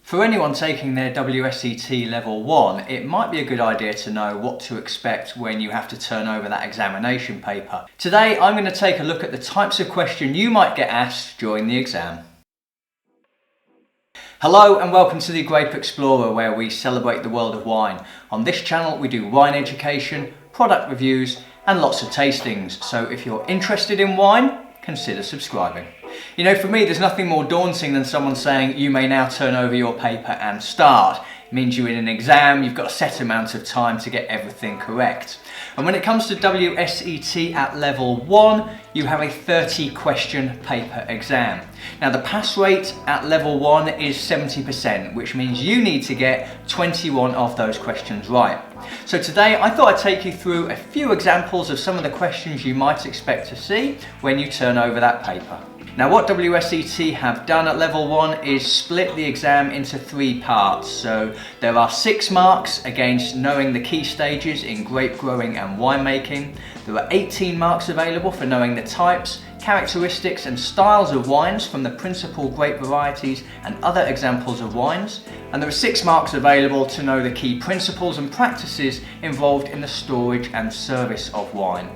For anyone taking their WSET Level 1, it might be a good idea to know what to expect when you have to turn over that examination paper. Today I'm going to take a look at the types of question you might get asked during the exam. Hello and welcome to the Grape Explorer, where we celebrate the world of wine. On this channel we do wine education, product reviews and lots of tastings, so if you're interested in wine, consider subscribing. You know, for me there's nothing more daunting than someone saying you may now turn over your paper and start. It means you're in an exam, you've got a set amount of time to get everything correct. And when it comes to WSET at Level 1, you have a 30 question paper exam. Now the pass rate at Level 1 is 70%, which means you need to get 21 of those questions right. So today I thought I'd take you through a few examples of some of the questions you might expect to see when you turn over that paper. Now what WSET have done at Level 1 is split the exam into 3 parts. So there are 6 marks against knowing the key stages in grape growing and winemaking. There are 18 marks available for knowing the types, characteristics and styles of wines from the principal grape varieties and other examples of wines. And there are 6 marks available to know the key principles and practices involved in the storage and service of wine.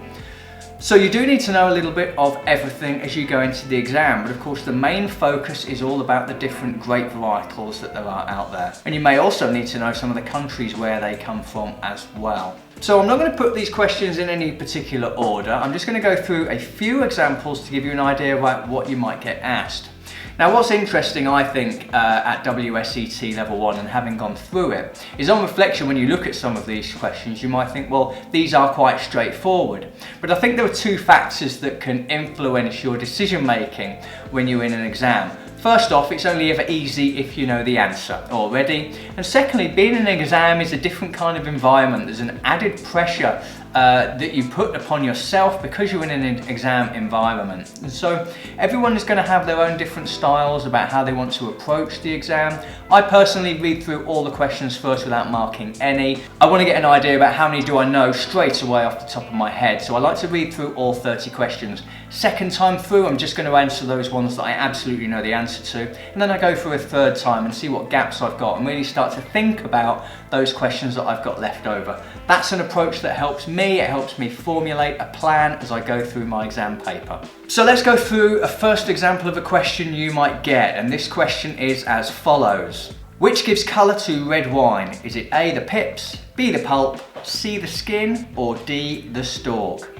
So you do need to know a little bit of everything as you go into the exam, but of course the main focus is all about the different grape varietals that there are out there. And you may also need to know some of the countries where they come from as well. So I'm not going to put these questions in any particular order. I'm just going to go through a few examples to give you an idea about what you might get asked. Now what's interesting, I think, at WSET Level 1 and having gone through it, is on reflection when you look at some of these questions you might think, well, these are quite straightforward. But I think there are 2 factors that can influence your decision making when you're in an exam. First off, it's only ever easy if you know the answer already. And secondly, being in an exam is a different kind of environment. There's an added pressure that you put upon yourself because you're in an exam environment. And so everyone is going to have their own different styles about how they want to approach the exam. I personally read through all the questions first without marking any. I want to get an idea about how many do I know straight away off the top of my head. So I like to read through all 30 questions. Second time through, I'm just going to answer those ones that I absolutely know the answer to. And then I go through a third time and see what gaps I've got and really start to think about those questions that I've got left over. That's an approach that helps me. It helps me formulate a plan as I go through my exam paper. So let's go through a first example of a question you might get, and this question is as follows. Which gives colour to red wine? Is it A, the pips, B, the pulp, C, the skin, or D, the stalk?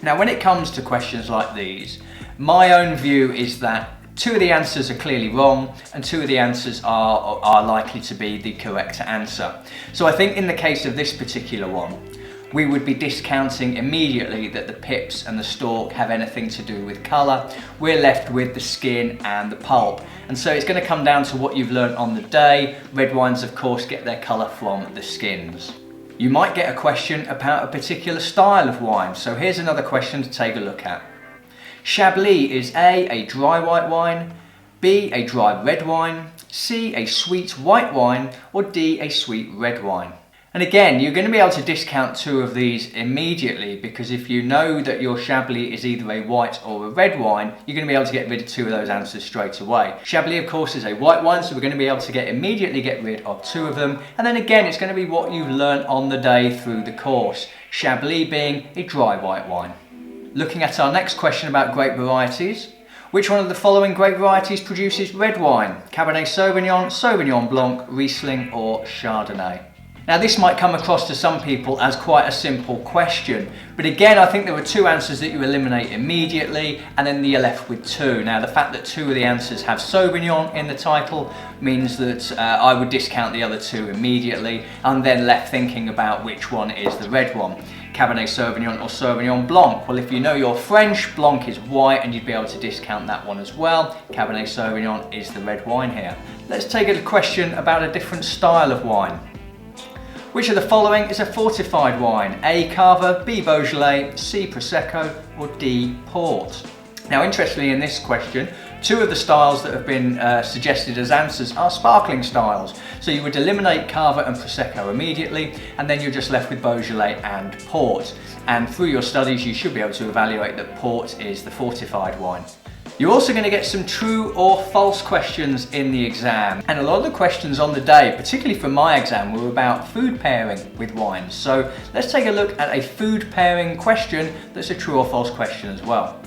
Now when it comes to questions like these, my own view is that 2 of the answers are clearly wrong and 2 of the answers are likely to be the correct answer. So I think in the case of this particular one, we would be discounting immediately that the pips and the stalk have anything to do with colour. We're left with the skin and the pulp. And so it's going to come down to what you've learnt on the day. Red wines, of course, get their colour from the skins. You might get a question about a particular style of wine. So here's another question to take a look at. Chablis is A dry white wine, B, a dry red wine, C, a sweet white wine, or D, a sweet red wine. And again, you're going to be able to discount 2 of these immediately, because if you know that your Chablis is either a white or a red wine, you're going to be able to get rid of 2 of those answers straight away. Chablis, of course, is a white wine, so we're going to be able to immediately get rid of 2 of them. And then again, it's going to be what you've learnt on the day through the course. Chablis being a dry white wine. Looking at our next question about grape varieties. Which one of the following grape varieties produces red wine? Cabernet Sauvignon, Sauvignon Blanc, Riesling or Chardonnay? Now this might come across to some people as quite a simple question, but again I think there are 2 answers that you eliminate immediately and then you're left with 2. Now the fact that 2 of the answers have Sauvignon in the title means that I would discount the other 2 immediately and then left thinking about which one is the red one. Cabernet Sauvignon or Sauvignon Blanc? Well, if you know your French, Blanc is white and you'd be able to discount that one as well. Cabernet Sauvignon is the red wine here. Let's take a question about a different style of wine. Which of the following is a fortified wine? A, Cava, B, Beaujolais, C, Prosecco, or D, Port? Now interestingly in this question, 2 of the styles that have been suggested as answers are sparkling styles. So you would eliminate Cava and Prosecco immediately, and then you're just left with Beaujolais and Port. And through your studies you should be able to evaluate that Port is the fortified wine. You're also going to get some true or false questions in the exam. And a lot of the questions on the day, particularly for my exam, were about food pairing with wines. So let's take a look at a food pairing question that's a true or false question as well.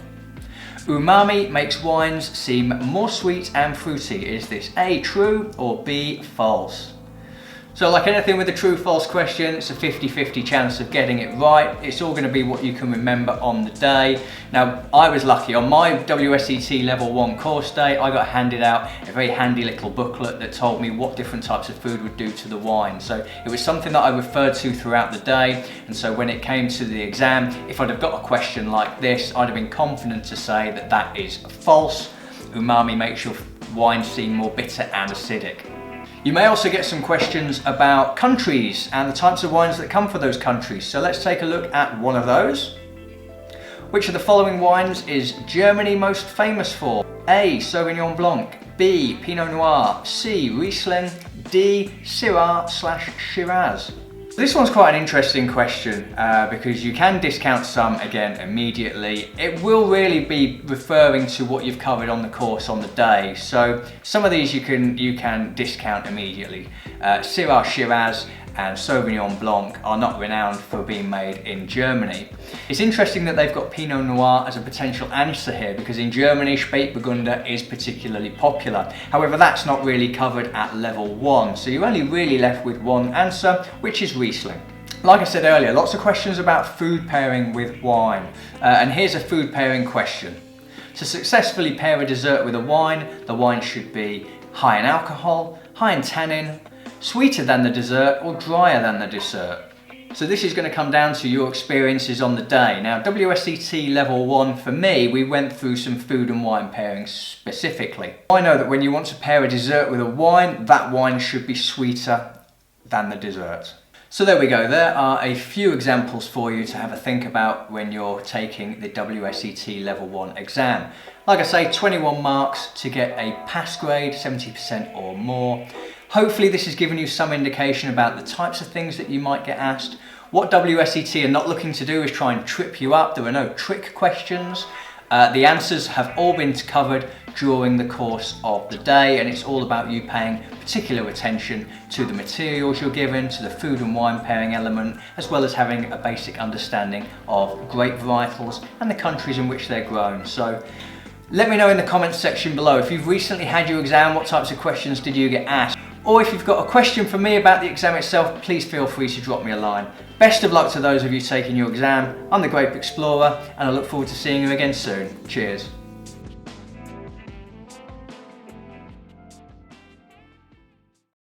Umami makes wines seem more sweet and fruity. Is this A, true, or B, false? So like anything with a true-false question, it's a 50-50 chance of getting it right. It's all going to be what you can remember on the day. Now, I was lucky. On my WSET Level 1 course day, I got handed out a very handy little booklet that told me what different types of food would do to the wine. So it was something that I referred to throughout the day. And so when it came to the exam, if I'd have got a question like this, I'd have been confident to say that that is false. Umami makes your wine seem more bitter and acidic. You may also get some questions about countries and the types of wines that come from those countries. So let's take a look at one of those. Which of the following wines is Germany most famous for? A, Sauvignon Blanc, B, Pinot Noir, C, Riesling, D, Syrah/Shiraz. This one's quite an interesting question because you can discount some again immediately. It will really be referring to what you've covered on the course on the day. So some of these you can discount immediately. Syrah, Shiraz and Sauvignon Blanc are not renowned for being made in Germany. It's interesting that they've got Pinot Noir as a potential answer here because in Germany Spätburgunder is particularly popular. However, that's not really covered at level 1, so you're only really left with one answer, which is Riesling. Like I said earlier, lots of questions about food pairing with wine, and here's a food pairing question. To successfully pair a dessert with a wine, the wine should be high in alcohol, high in tannin, sweeter than the dessert or drier than the dessert. So this is going to come down to your experiences on the day. Now WSET Level 1 for me, we went through some food and wine pairings specifically. I know that when you want to pair a dessert with a wine, that wine should be sweeter than the dessert. So there we go, there are a few examples for you to have a think about when you're taking the WSET Level 1 exam. Like I say, 21 marks to get a pass grade, 70% or more. Hopefully this has given you some indication about the types of things that you might get asked. What WSET are not looking to do is try and trip you up. There are no trick questions. The answers have all been covered during the course of the day, and it's all about you paying particular attention to the materials you're given, to the food and wine pairing element, as well as having a basic understanding of grape varietals and the countries in which they're grown. So let me know in the comments section below if you've recently had your exam, what types of questions did you get asked? Or if you've got a question for me about the exam itself, please feel free to drop me a line. Best of luck to those of you taking your exam. I'm the Grape Explorer and I look forward to seeing you again soon. Cheers.